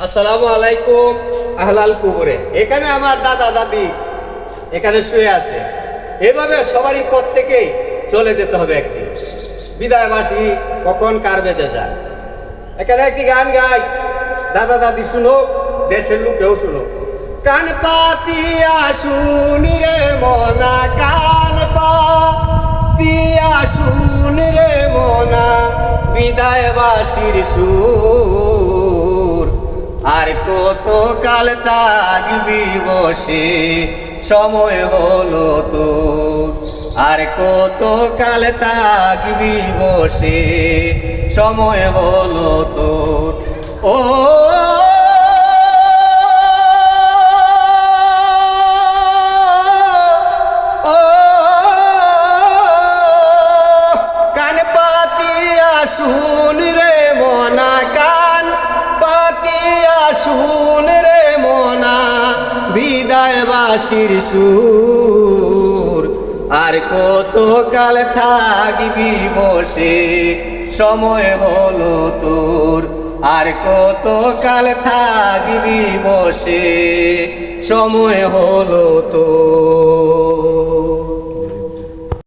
আসসালামু আলাইকুম। আহলাল কুবরে, এখানে আমার দাদা দাদি এখানে শুয়ে আছে। এভাবে সবারই প্রত্যেকেই চলে যেতে হবে একদিন। বিদায়বাসী কখন কার বেঁধে যায়। এখানে একটি গান গাই, দাদা দাদি শুনুক, দেশের লোকেও শুনুক। কান পাতিয়া শুনি রে মনা, কান পাতিয়া শুনি রে মনা, বিদায়বাসীর সুর। আর কত কাল থাকবি বসে, সময় হলো তোর। আর কত কাল থাকবি বসে, সময় হলো তোর। ও কান পাতিয়া শুন রে মনা, কান পাতিয়া শুন রে মনা, বিদায়বাসীর সুর। আর কত কাল থাকবি বসে, সময় হলো তোর। আর কত কাল থাকবি বসে, সময় হলো তোর।